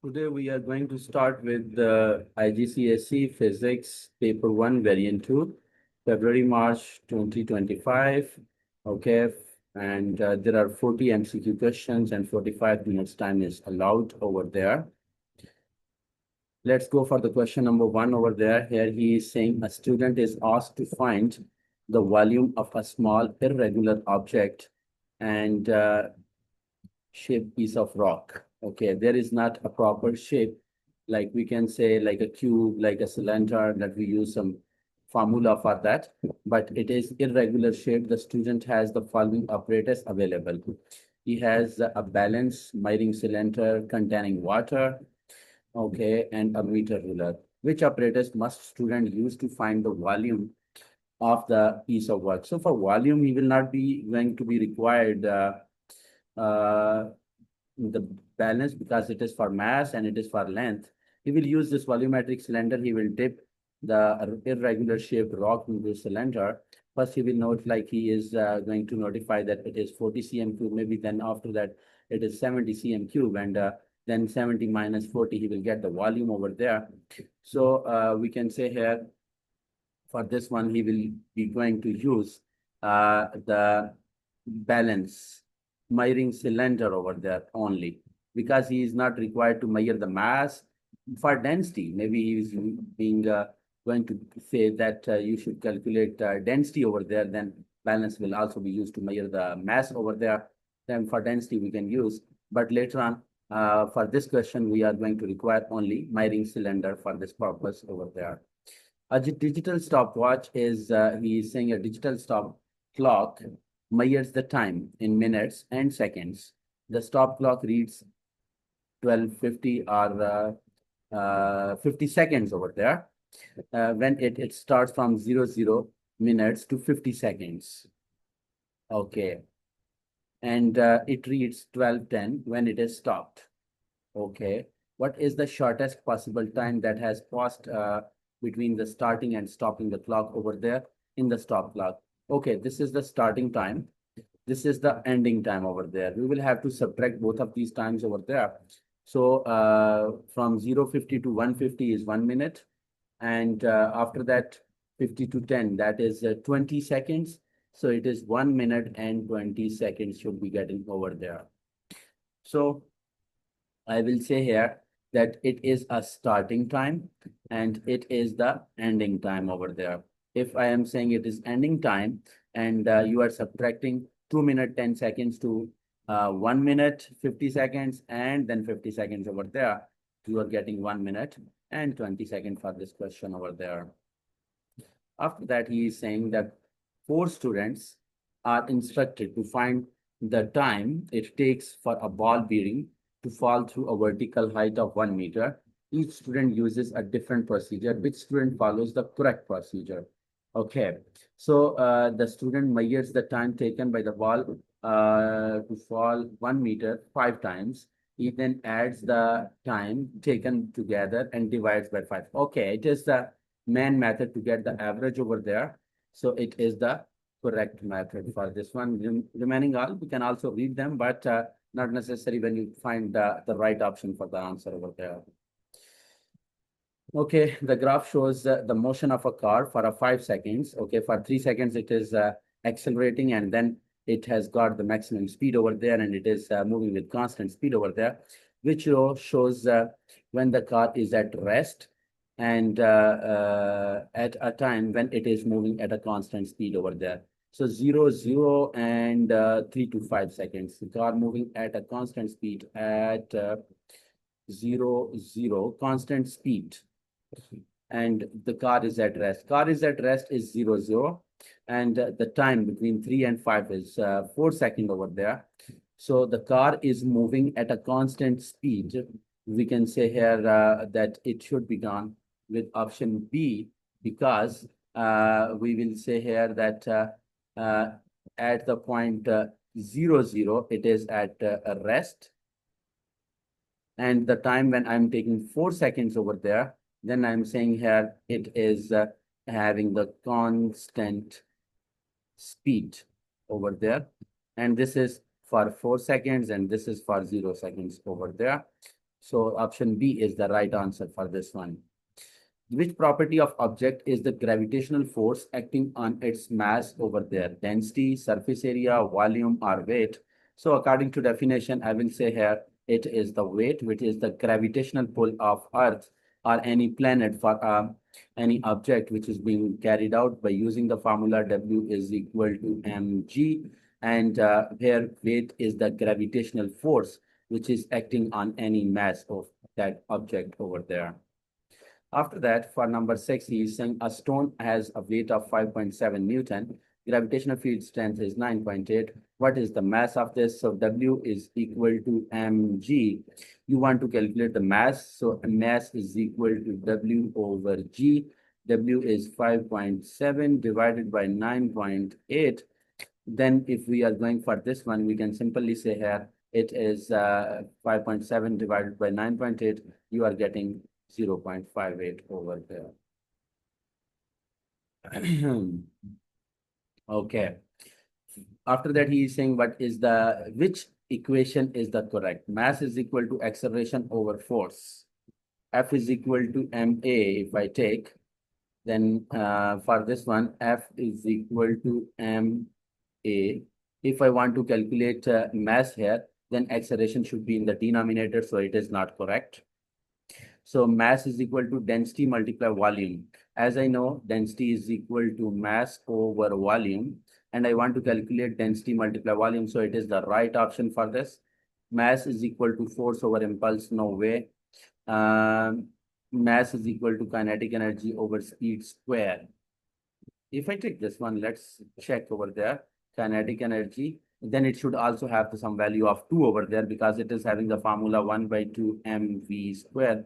Today we are going to start with the IGCSE Physics Paper 1 Variant 2, February, March 2025. Okay, and there are 40 MCQ questions and 45 minutes time is allowed over there. Let's go for the question number 1 over there. Here he is saying a student is asked to find the volume of a small irregular object and shaped piece of rock. Okay, there is not a proper shape, like we can say like a cube, like a cylinder that we use some formula for that, but it is irregular shape. The student has the following apparatus available. He has a balance miring cylinder containing water, okay, and a meter ruler. Which apparatus must student use to find the volume of the piece of work? So for volume, he will not be going to be required uh, the balance because it is for mass and it is for length. He will use this volumetric cylinder. He will dip the irregular shaped rock into the cylinder. First, he will note like he is going to notify that it is 40 cm cube. Maybe then after that, it is 70 cm cube. And then 70 minus 40, he will get the volume over there. So we can say here, for this one, he will be going to use the balance miring cylinder over there only because he is not required to measure the mass for density. Maybe he is being going to say that you should calculate density over there. Then balance will also be used to measure the mass over there. Then for density we can use. But later on, for this question, we are going to require only miring cylinder for this purpose over there. A digital stopwatch is, he is saying a digital stop clock measures the time in minutes and seconds. The stop clock reads 12:50 or 50 seconds over there when it starts from 00 minutes to 50 seconds. Okay. And it reads 12:10 when it is stopped. Okay. What is the shortest possible time that has passed between the starting and stopping the clock over there in the stop clock? Okay, this is the starting time. This is the ending time over there. We will have to subtract both of these times over there. So from 0:50 to 1:50 is 1 minute. And after that, 50 to 10, that is 20 seconds. So it is 1 minute and 20 seconds should be getting over there. So I will say here that it is a starting time and it is the ending time over there. If I am saying it is ending time and you are subtracting 2 minute 10 seconds to 1 minute 50 seconds and then 50 seconds over there, you are getting 1 minute and 20 seconds for this question over there. After that, he is saying that 4 students are instructed to find the time it takes for a ball bearing to fall through a vertical height of 1 meter. Each student uses a different procedure. Which student follows the correct procedure? Okay, so the student measures the time taken by the ball to fall 1 meter 5 times. He then adds the time taken together and divides by 5. Okay, it is the main method to get the average over there. So it is the correct method for this one. Remaining all, we can also read them, but not necessary when you find the right option for the answer over there. Okay, the graph shows the motion of a car for a 5 seconds. Okay, for 3 seconds, it is accelerating and then it has got the maximum speed over there and it is moving with constant speed over there, which row shows when the car is at rest and at a time when it is moving at a constant speed over there. So 0, 0, and 3 to 5 seconds. The car moving at a constant speed at 0, 0, constant speed. And the car is at rest. Car is at rest is 0, 0. And the time between 3 and 5 is 4 seconds over there. So the car is moving at a constant speed. We can say here that it should be done with option B because we will say here that at the point 0, 0, it is at rest. And the time when I'm taking 4 seconds over there, then I'm saying here it is having the constant speed over there. And this is for 4 seconds and this is for 0 seconds over there. So option B is the right answer for this one. Which property of object is the gravitational force acting on its mass over there? Density, surface area, volume, or weight? So according to definition, I will say here, it is the weight, which is the gravitational pull of Earth or any planet for any object which is being carried out by using the formula W is equal to mg. And here weight is the gravitational force which is acting on any mass of that object over there. After that, for number 6, he is saying a stone has a weight of 5.7 Newton. Gravitational field strength is 9.8. What is the mass of this? So W is equal to mg. You want to calculate the mass. So mass is equal to W over g. W is 5.7 divided by 9.8. Then if we are going for this one, we can simply say here, it is 5.7 divided by 9.8. You are getting 0.58 over there. Okay. After that, he is saying which equation is the correct? Mass is equal to acceleration over force. F is equal to ma if I take. Then for this one, F is equal to ma. If I want to calculate mass here, then acceleration should be in the denominator, so it is not correct. So mass is equal to density multiplied volume. As I know, density is equal to mass over volume, and I want to calculate density multiplied volume, so it is the right option for this. Mass is equal to force over impulse, no way. Mass is equal to kinetic energy over speed square. If I take this one, let's check over there, kinetic energy, then it should also have some value of 2 over there because it is having the formula 1 by 2 mv square.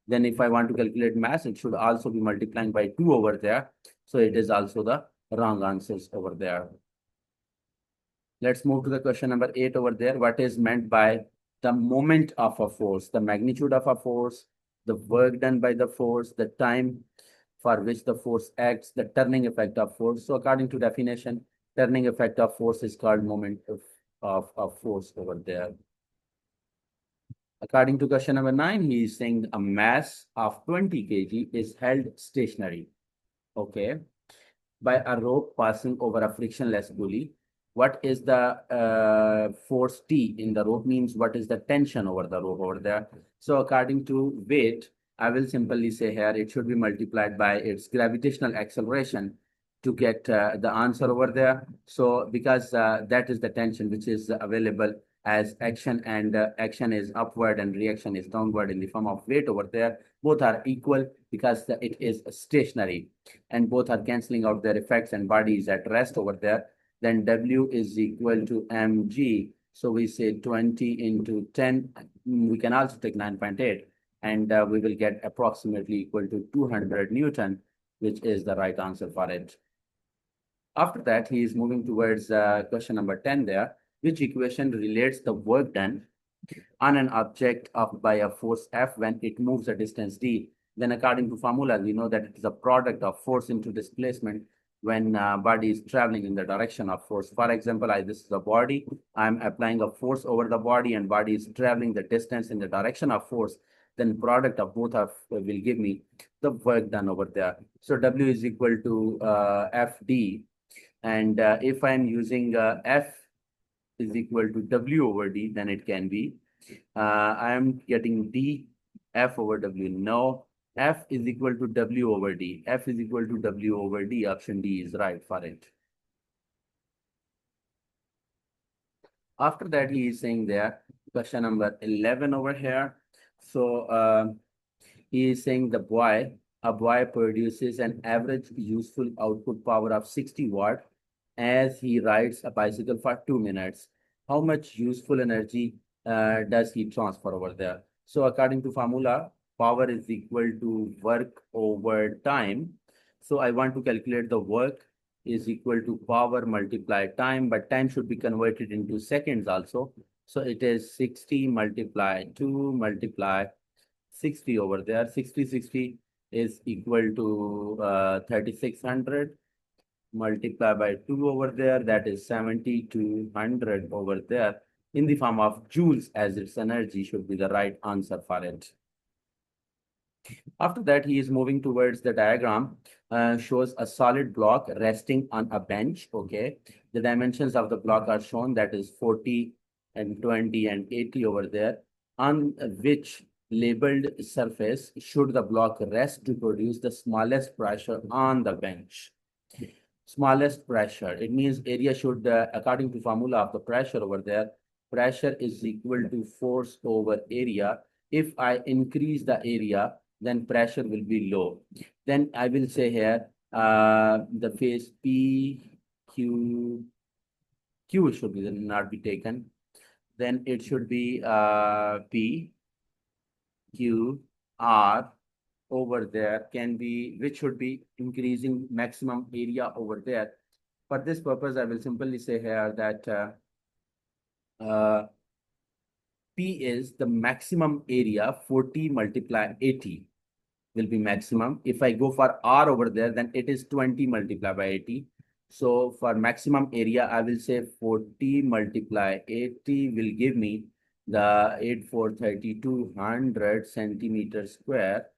Then if I want to calculate mass, it should also be multiplying by 2 over there. So it is also the wrong answers over there. Let's move to the question number 8 over there. What is meant by the moment of a force, the magnitude of a force, the work done by the force, the time for which the force acts, the turning effect of force. So according to definition, turning effect of force is called moment of force over there. According to question number 9, he is saying a mass of 20 kg is held stationary, okay, by a rope passing over a frictionless pulley. What is the force T in the rope means what is the tension over the rope over there. So according to weight, I will simply say here it should be multiplied by its gravitational acceleration to get the answer over there. So because that is the tension which is available as action, and action is upward and reaction is downward in the form of weight over there. Both are equal because it is stationary and both are cancelling out their effects and body is at rest over there. Then W is equal to mg. So we say 20 into 10. We can also take 9.8 and we will get approximately equal to 200 Newton, which is the right answer for it. After that, he is moving towards question number 10 there. Which equation relates the work done on an object by a force F when it moves a distance d? Then according to formula, we know that it is a product of force into displacement when body is traveling in the direction of force. For example, this is a body. I'm applying a force over the body and body is traveling the distance in the direction of force. Then product of both will give me the work done over there. So W is equal to FD. And if I'm using F is equal to W over D, then it can be. I am getting D, F over W. No, F is equal to W over D. F is equal to W over D. Option D is right for it. After that, he is saying there, question number 11 over here. So he is saying a boy produces an average useful output power of 60 watt as he rides a bicycle for 2 minutes. How much useful energy does he transfer over there? So according to formula, power is equal to work over time. So I want to calculate the work is equal to power multiplied time, but time should be converted into seconds also. So it is 60 multiplied 2 multiply 60 over there. 60 is equal to 3600 multiply by 2 over there, that is 7200 over there. in the form of joules as its energy should be the right answer for it. After that, he is moving towards the diagram, shows a solid block resting on a bench. Okay. The dimensions of the block are shown, that is 40 and 20 and 80 over there, on which labeled surface should the block rest to produce the smallest pressure on the bench. Smallest pressure, it means area should, according to formula of the pressure over there, pressure is equal to force over area. If I increase the area, then pressure will be low. Then I will say here, the phase P, Q should be not be taken. Then it should be P, Q, R over there can be, which should be increasing maximum area over there. For this purpose, I will simply say here that P is the maximum area, 40 multiply 80 will be maximum. If I go for R over there, then it is 20 multiplied by 80. So for maximum area, I will say 40 multiply 80 will give me the 843200 centimeters square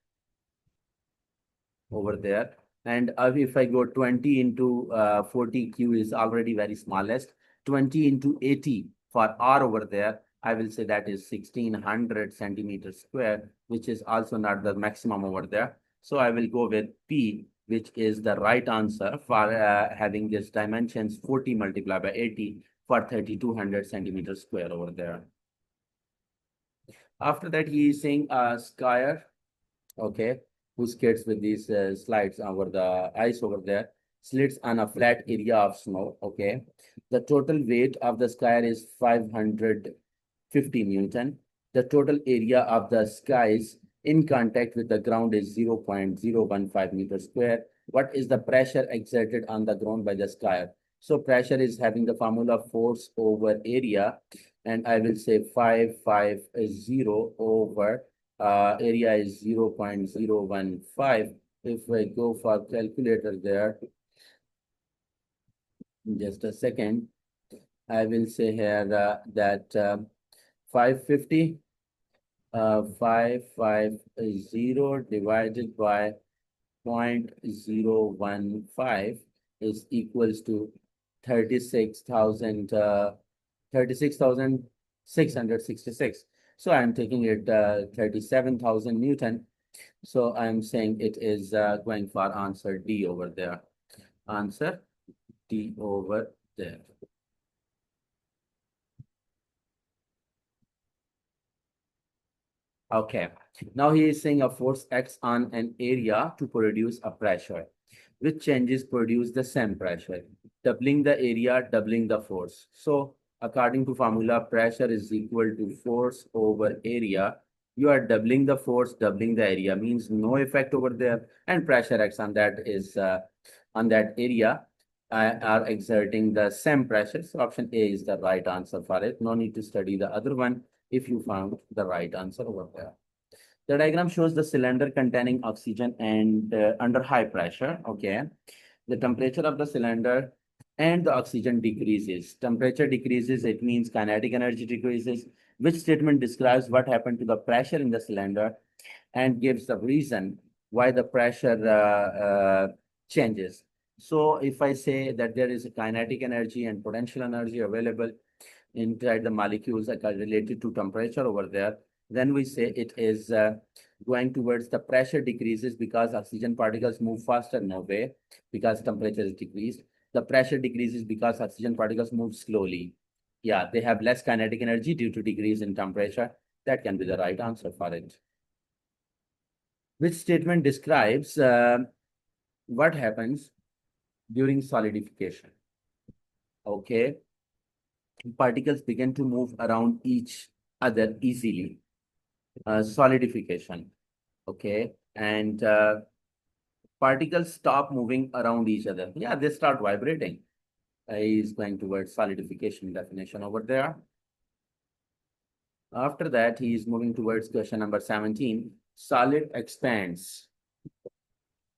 over there. And if I go 20 into 40Q is already very smallest. 20 into 80 for R over there, I will say that is 1600 centimeters square, which is also not the maximum over there. So I will go with P, which is the right answer for having this dimensions 40 multiplied by 80 for 3200 centimeters square over there. After that, he is saying a skier, okay, who skates with these slides over the ice over there, slits on a flat area of snow, okay. The total weight of the skier is 550 Newton. The total area of the skies in contact with the ground is 0.015 meters square. What is the pressure exerted on the ground by the skier? So pressure is having the formula force over area, and I will say 550 over area is 0.015. If I go for calculator there, just a second, I will say here that 550 550 divided by 0.015 is equals to 36,666. So I'm taking it 37,000 Newton. So I'm saying it is going for answer D over there. Answer D over there. Okay. Now he is saying a force acts on an area to produce a pressure, which changes produce the same pressure. Doubling the area, doubling the force. So according to formula, pressure is equal to force over area. You are doubling the force, doubling the area, means no effect over there, and pressure acts on that is on that area are exerting the same pressure. So option A is the right answer for it. No need to study the other one if you found the right answer over there. The diagram shows the cylinder containing oxygen and under high pressure. Okay, the temperature of the cylinder and the oxygen decreases. Temperature decreases, it means kinetic energy decreases. Which statement describes what happened to the pressure in the cylinder and gives the reason why the pressure changes? So if I say that there is a kinetic energy and potential energy available inside the molecules that are related to temperature over there, then we say it is going towards the pressure decreases because oxygen particles move faster. No way, because temperature is decreased. The pressure decreases because oxygen particles move slowly. Yeah, they have less kinetic energy due to decrease in temperature. That can be the right answer for it. Which statement describes what happens during solidification? Okay, particles begin to move around each other easily. Solidification, okay, and particles stop moving around each other. Yeah, they start vibrating. Is going towards solidification definition over there. After that, he is moving towards question number 17. Solid expands.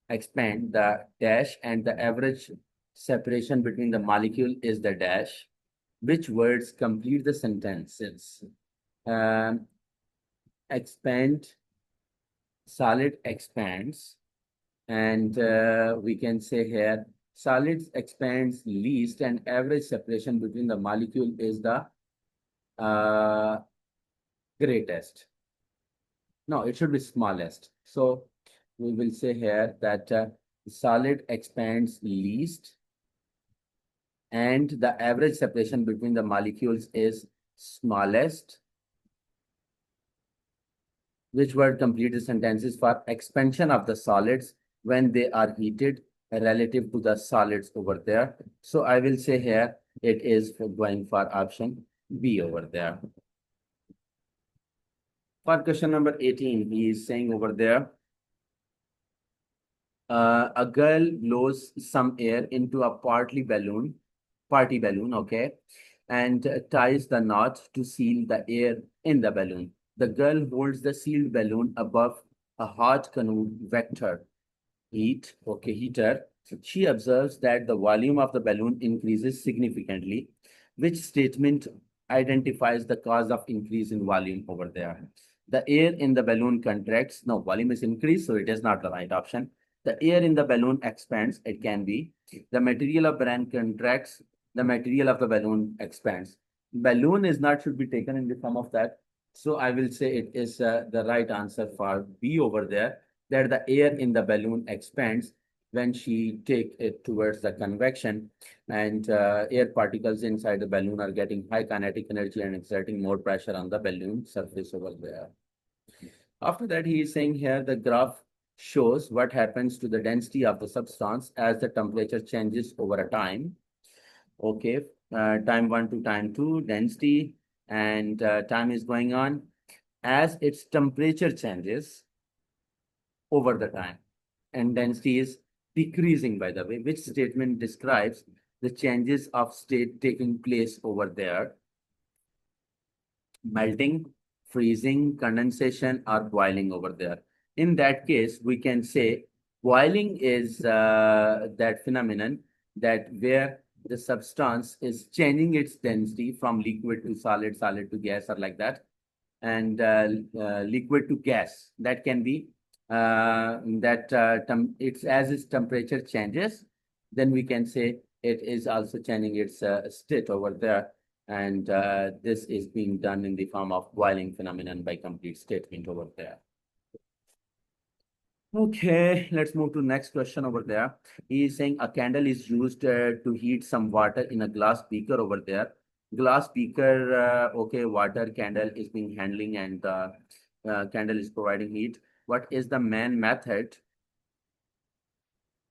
Expand the dash, and the average separation between the molecule is the dash. Which words complete the sentences? Um, expand, solid expands, and we can say here solids expands least and average separation between the molecule is the uh, greatest. No, it should be smallest. So we will say here that solid expands least and the average separation between the molecules is smallest. Which word complete the sentences for expansion of the solids when they are heated relative to the solids over there? So I will say here it is going for option B over there. For question number 18, he is saying over there, a girl blows some air into a party balloon, okay, and ties the knot to seal the air in the balloon. The girl holds the sealed balloon above a hot convector heater. She observes that the volume of the balloon increases significantly. Which statement identifies the cause of increase in volume over there? The air in the balloon contracts. No, volume is increased, so it is not the right option. The air in the balloon expands. It can be. The material of balloon contracts. The material of the balloon expands. Balloon is not should be taken in the form of that. So I will say it is the right answer for B over there, that the air in the balloon expands when she take it towards the convection, and air particles inside the balloon are getting high kinetic energy and exerting more pressure on the balloon surface over there. After that, he is saying here the graph shows what happens to the density of the substance as the temperature changes over a time. Okay, time 1 to time 2, density, and time is going on. As its temperature changes over the time, and density is decreasing, by the way. Which statement describes the changes of state taking place over there? Melting, freezing, condensation, or boiling over there. In that case, we can say boiling is that phenomenon that where the substance is changing its density from liquid to solid, solid to gas, or like that, and liquid to gas. That can be it's as its temperature changes, then we can say it is also changing its state over there. And this is being done in the form of boiling phenomenon by complete statement over there. Okay, let's move to next question over there. He is saying a candle is used to heat some water in a glass beaker over there. Glass beaker, okay, water candle is being handling, and candle is providing heat. What is the main method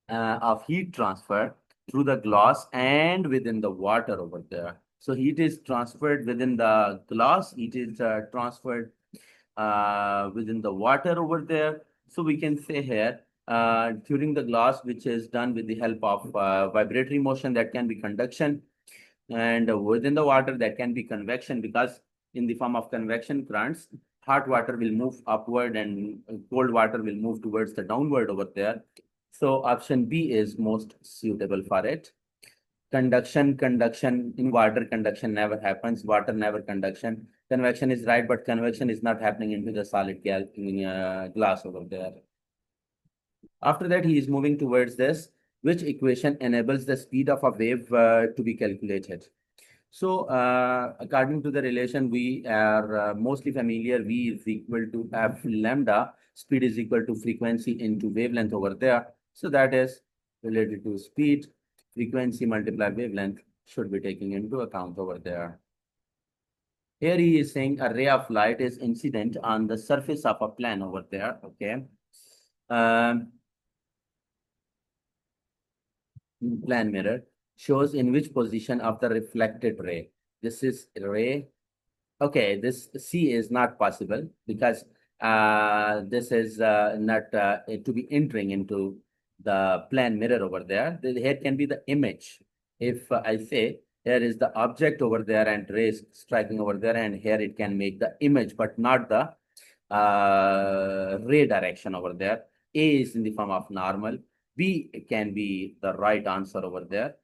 of heat transfer through the glass and within the water over there? So heat is transferred within the glass, heat is transferred within the water over there. So we can say here, during the glass, which is done with the help of vibratory motion, that can be conduction, and within the water, that can be convection, because in the form of convection currents, hot water will move upward and cold water will move towards the downward over there. So option B is most suitable for it. Conduction in water, conduction never happens. Water never conduction. Convection is right, but convection is not happening into the solid glass over there. After that, he is moving towards this. Which equation enables the speed of a wave to be calculated? So, according to the relation, we are mostly familiar. V is equal to F lambda. Speed is equal to frequency into wavelength over there. So that is related to speed. Frequency multiplied wavelength should be taken into account over there. Here he is saying a ray of light is incident on the surface of a plane over there. Okay. Plane mirror shows in which position of the reflected ray. This is ray. Okay, this C is not possible because this is not to be entering into the plane mirror over there. Here can be the image. If I say here is the object over there and rays striking over there, and here it can make the image, but not the ray direction over there. A is in the form of normal. B can be the right answer over there.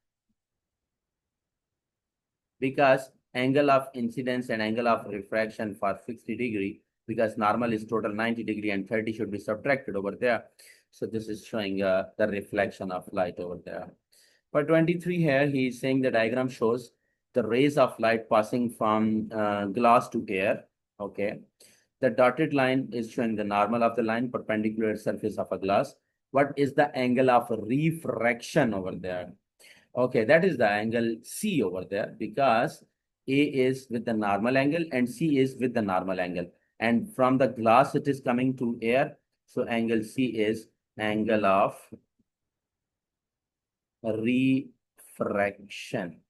because angle of incidence and angle of refraction for 60 degree, because normal is total 90 degree and 30 should be subtracted over there. So this is showing the reflection of light over there. For 23 here, he is saying the diagram shows the rays of light passing from glass to air. Okay. The dotted line is showing the normal of the line perpendicular surface of a glass. What is the angle of refraction over there? Okay, that is the angle C over there, because A is with the normal angle and C is with the normal angle. And from the glass, it is coming to air. So angle C is angle of refraction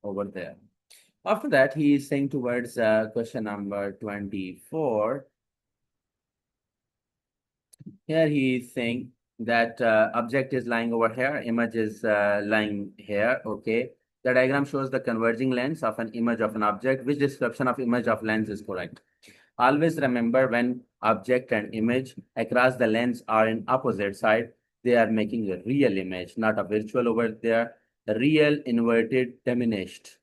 over there. After that, he is saying towards question number 24. Here he is saying that object is lying over here, image is lying here. Okay. The diagram shows the converging lens of an image of an object. Which description of image of lens is correct? Always remember, when object and image across the lens are in opposite side, they are making a real image, not a virtual over there. The real inverted diminished.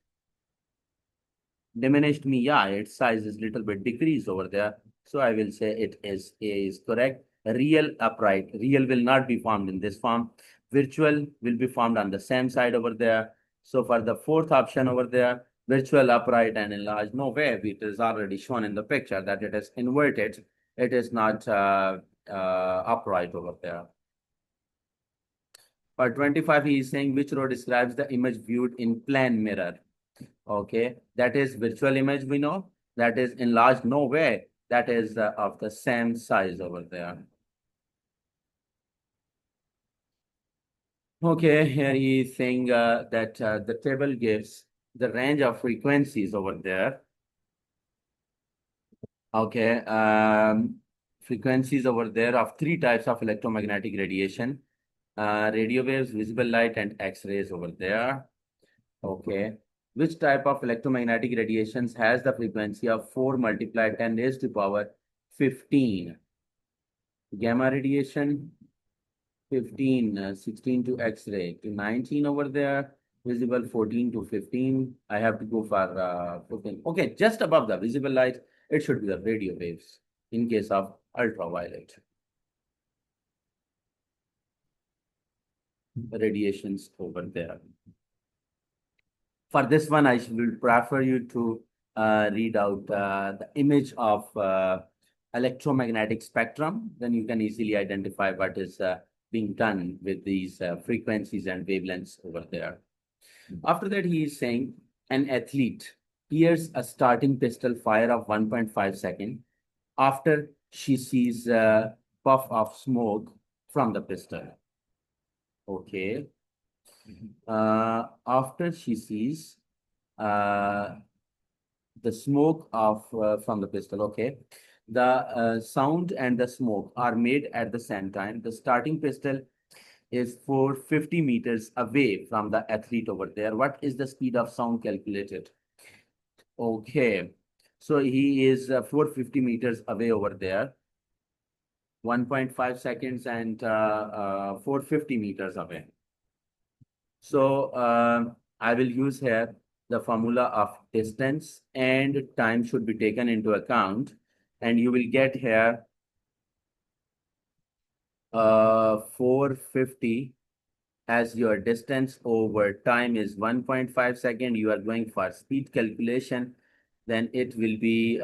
Diminished me, yeah, its size is little bit decreased over there. So I will say it is A is correct. Real upright, real will not be formed in this form. Virtual will be formed on the same side over there. So for the fourth option over there, virtual upright and enlarged, no way, it is already shown in the picture that it is inverted. It is not upright over there. For 25, he is saying which row describes the image viewed in plane mirror. Okay, that is virtual image, we know. That is enlarged, no way. That is of the same size over there. Okay, here he is saying that the table gives the range of frequencies over there. Okay, frequencies over there of 3 types of electromagnetic radiation. Radio waves, visible light, and X-rays over there. Okay. Which type of electromagnetic radiations has the frequency of 4 multiplied 10 raised to power 15? Gamma radiation, 15, 16 to X-ray to 19 over there. Visible 14 to 15. I have to go for 15. Okay, just above the visible light, it should be the radio waves in case of ultraviolet radiations over there. For this one, I will prefer you to read out the image of electromagnetic spectrum. Then you can easily identify what is being done with these frequencies and wavelengths over there. After that, he is saying an athlete hears a starting pistol fire of 1.5 seconds after she sees a puff of smoke from the pistol. Okay. After she sees the smoke of from the pistol, okay, the sound and the smoke are made at the same time. The starting pistol is 450 meters away from the athlete over there. What is the speed of sound calculated? Okay, so he is 450 meters away over there, 1.5 seconds and 450 meters away. So I will use here the formula of distance and time should be taken into account, and you will get here 450 as your distance over time is 1.5 second. You are going for speed calculation, then it will be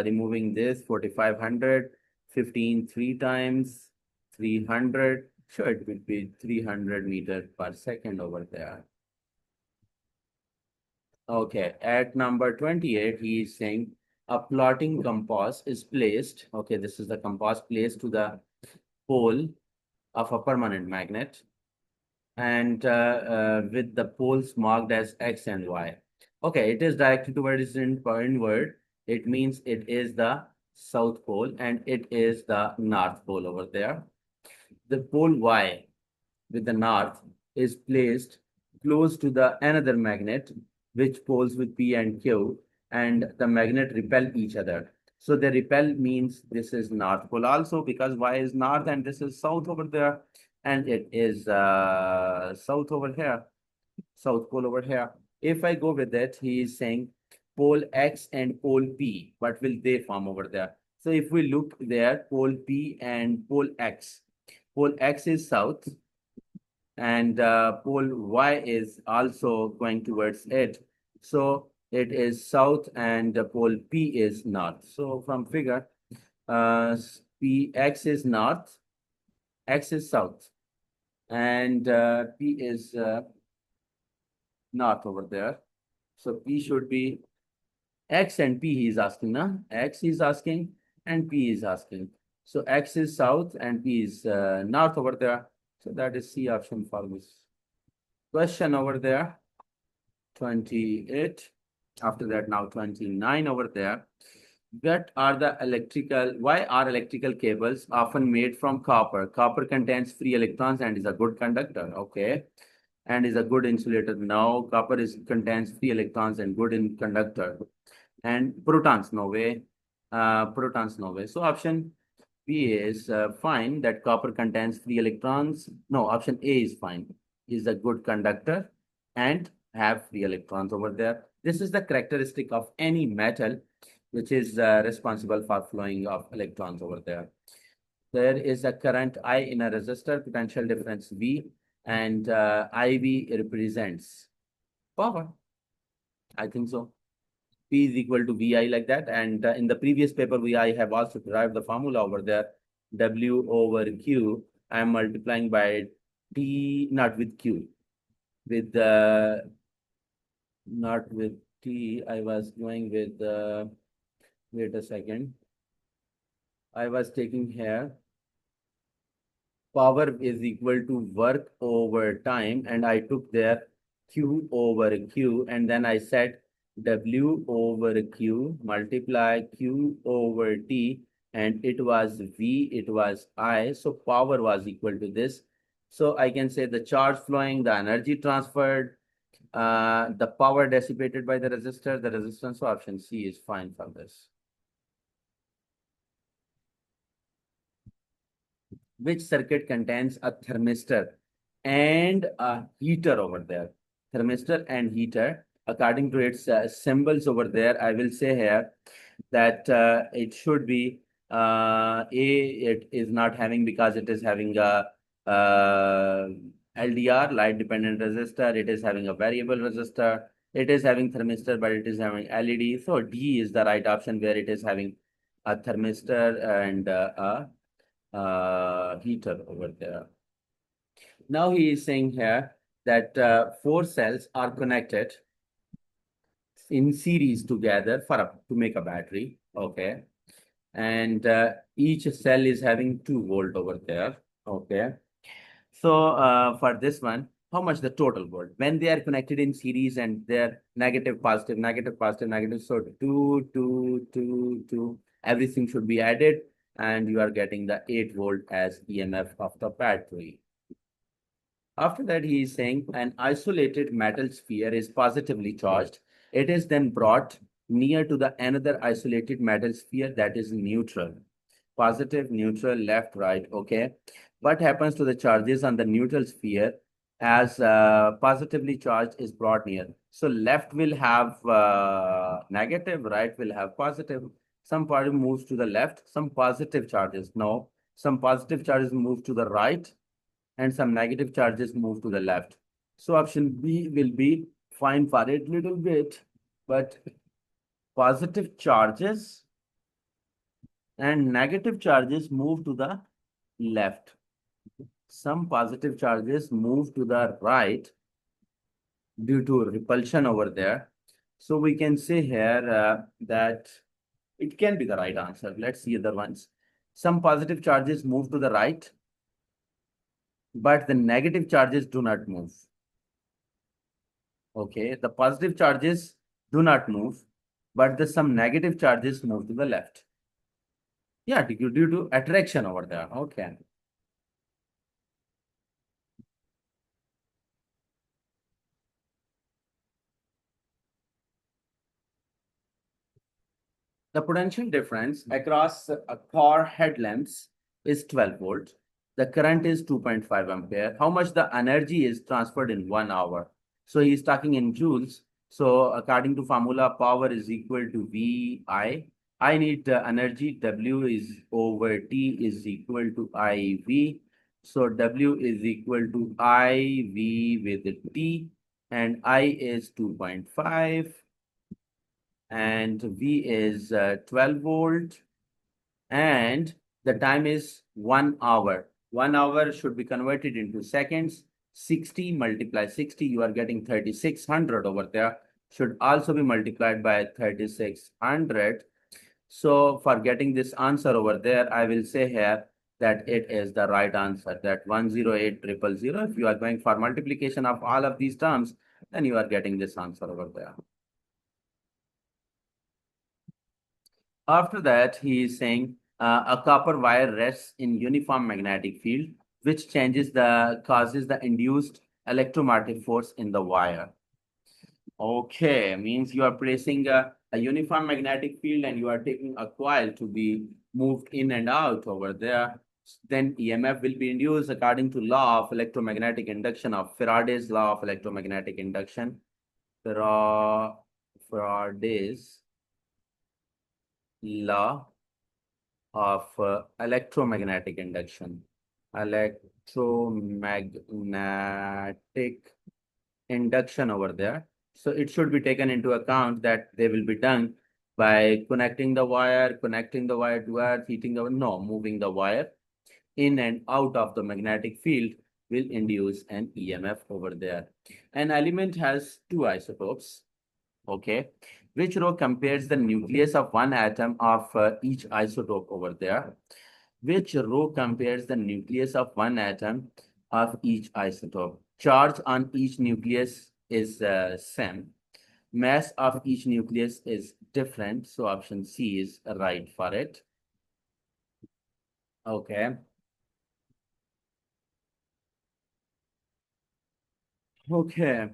removing this 4500, 15 3 times 300. Sure, it will be 300 meters per second over there. Okay, at number 28, he is saying a plotting compass is placed. Okay, this is the compass placed to the pole of a permanent magnet, and with the poles marked as X and Y. Okay, it is directed towards inward. It means it is the south pole and it is the north pole over there. The pole Y with the north is placed close to the another magnet which poles with P and Q, and the magnet repel each other. So the repel means this is north pole also, because Y is north and this is south over there, and it is south over here. South pole over here. If I go with it, he is saying pole X and pole P. What will they form over there? So if we look there, pole P and pole X is south, and pole Y is also going towards it. So it is south, and pole P is north. So from figure, P X is north, X is south, and P is north over there. So P should be X and P he is asking, na? X is asking and P is asking. So X is south and P is north over there. So that is C option for this question over there. 28. After that, now 29 over there. Why are electrical cables often made from copper? Copper contains free electrons and is a good conductor. Okay. And is a good insulator. Now, copper contains free electrons and good in conductor. And protons, no way. Protons, no way. So option B is fine, that copper contains free electrons. No, option A is fine, is a good conductor and have free electrons over there. This is the characteristic of any metal which is responsible for flowing of electrons over there. There is a current I in a resistor, potential difference V, and IV represents power. I think so. P is equal to VI like that. And in the previous paper, I have also derived the formula over there. W over Q, I am multiplying by T, not with Q. With not with T, I was going with, wait a second. I was taking here, power is equal to work over time. And I took there Q over Q. And then I said W over Q multiply Q over T, and it was V, it was I. So power was equal to this. So I can say the charge flowing, the energy transferred, the power dissipated by the resistor, the resistance. So option C is fine for this. Which circuit contains a thermistor and a heater over there? Thermistor and heater, according to its symbols over there, I will say here that it should be it is not having, because it is having a LDR, light dependent resistor. It is having a variable resistor. It is having thermistor, but it is having LED. So D is the right option, where it is having a thermistor and a heater over there. Now he is saying here that four cells are connected in series together to make a battery. Okay. And each cell is having 2 volt over there. Okay. So for this one, how much the total volt when they are connected in series and they're negative, positive, negative, positive, negative. So 2, 2, 2, 2, everything should be added, and you are getting the 8 volt as EMF of the battery. After that, he is saying an isolated metal sphere is positively charged. It is then brought near to the another isolated metal sphere that is neutral. Positive, neutral, left, right. Okay. What happens to the charges on the neutral sphere as positively charged is brought near? So left will have negative, right will have positive. Some part moves to the left, some positive charges. No, some positive charges move to the right, and some negative charges move to the left. So option B will be fine for it little bit, but positive charges and negative charges move to the left. Some positive charges move to the right due to repulsion over there. So we can say here that it can be the right answer. Let's see other ones. Some positive charges move to the right, but the negative charges do not move. Okay, the positive charges do not move, but some negative charges move to the left. Yeah, due to attraction over there. Okay. The potential difference across a car headlamps is 12 volt. The current is 2.5 ampere. How much the energy is transferred in 1 hour? So he's talking in joules. So according to formula, power is equal to VI. I need energy. W is over T is equal to IV. So W is equal to IV with T, and I is 2.5, and V is 12 volt, and the time is 1 hour. 1 hour should be converted into seconds. 60 multiply 60, you are getting 3600 over there. Should also be multiplied by 3600. So for getting this answer over there, I will say here that it is the right answer, that 108000. If you are going for multiplication of all of these terms, then you are getting this answer over there. After that, he is saying a copper wire rests in uniform magnetic field, which causes the induced electromagnetic force in the wire. Okay, means you are placing a uniform magnetic field and you are taking a coil to be moved in and out over there. Then EMF will be induced according to law of electromagnetic induction of Faraday's law of electromagnetic induction. Faraday's law of electromagnetic induction. Electromagnetic induction over there. So it should be taken into account that they will be done by connecting the wire to earth, moving the wire in and out of the magnetic field will induce an EMF over there. An element has two isotopes. Okay, which row compares the nucleus of one atom of each isotope over there? Which row compares the nucleus of one atom of each isotope? Charge on each nucleus is same. Mass of each nucleus is different. So option C is right for it. Okay. Okay.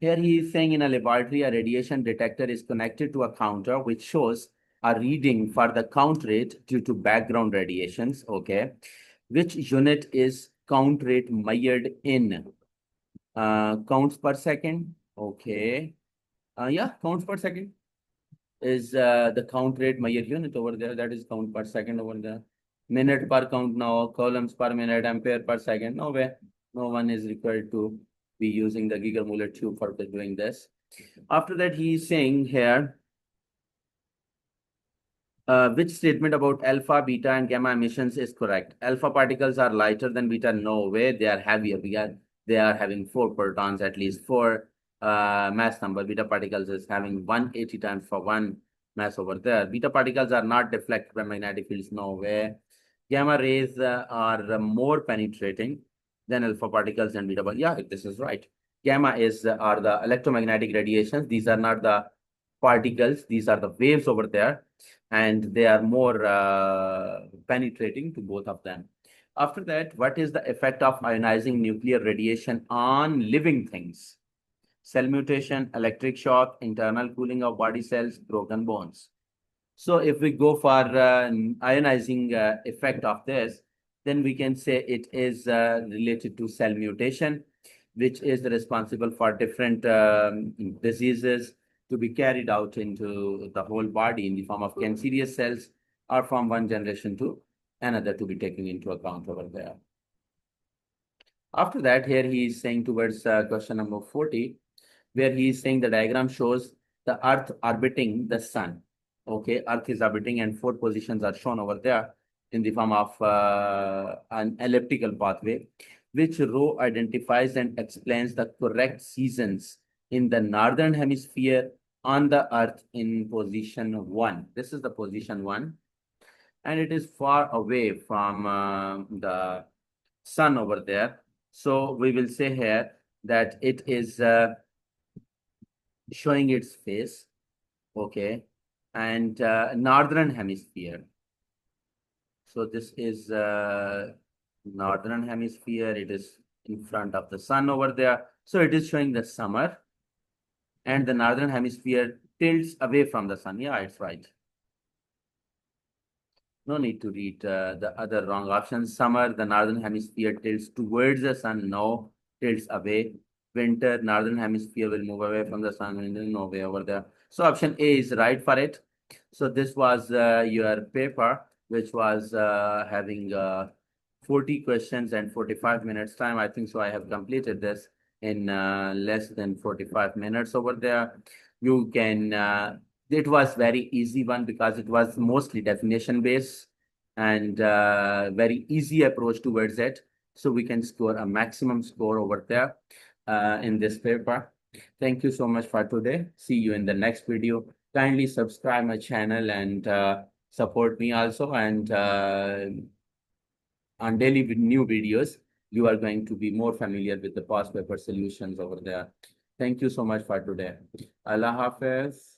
Here he is saying in a laboratory, a radiation detector is connected to a counter which shows a reading for the count rate due to background radiations. Okay. Which unit is count rate measured in? Counts per second. Okay. Yeah, counts per second is the count rate measured unit over there. That is count per second over there. Minute per count now, coulombs per minute, ampere per second. No way. No one is required to be using the Geiger-Müller tube for doing this. After that, he is saying here, which statement about alpha, beta, and gamma emissions is correct? Alpha particles are lighter than beta. No way. They are heavier because they are having 4 protons, at least 4 mass number. Beta particles is having 180 times for 1 mass over there. Beta particles are not deflected by magnetic fields. No way. Gamma rays are more penetrating than alpha particles and beta particles. Yeah, this is right. Gamma are the electromagnetic radiations. These are not the particles. These are the waves over there, and they are more penetrating to both of them. After that, what is the effect of ionizing nuclear radiation on living things? Cell mutation, electric shock, internal cooling of body cells, broken bones. So if we go for ionizing effect of this, then we can say it is related to cell mutation, which is responsible for different diseases to be carried out into the whole body in the form of cancerous cells or from one generation to another to be taken into account over there. After that, here he is saying towards question number 40, where he is saying the diagram shows the Earth orbiting the Sun. Okay, Earth is orbiting and 4 positions are shown over there in the form of an elliptical pathway, which row identifies and explains the correct seasons in the northern hemisphere on the Earth in position 1. This is the position 1, and it is far away from the Sun over there. So we will say here that it is showing its face, okay, and northern hemisphere. So this is northern hemisphere. It is in front of the sun over there. So it is showing the summer, and the northern hemisphere tilts away from the sun. Yeah, it's right. No need to read the other wrong options. Summer, the northern hemisphere tilts towards the sun. No, tilts away. winter, northern hemisphere will move away from the sun, and no way over there. So option A is right for it. So this was your paper, which was having 40 questions and 45 minutes time. I think so. I have completed this in less than 45 minutes over there. You can, it was very easy one because it was mostly definition based and very easy approach towards it. So we can score a maximum score over there in this paper. Thank you so much for today. See you in the next video. Kindly subscribe my channel and support me also. And on daily new videos, you are going to be more familiar with the past paper solutions over there. Thank you so much for today. Allah Hafiz.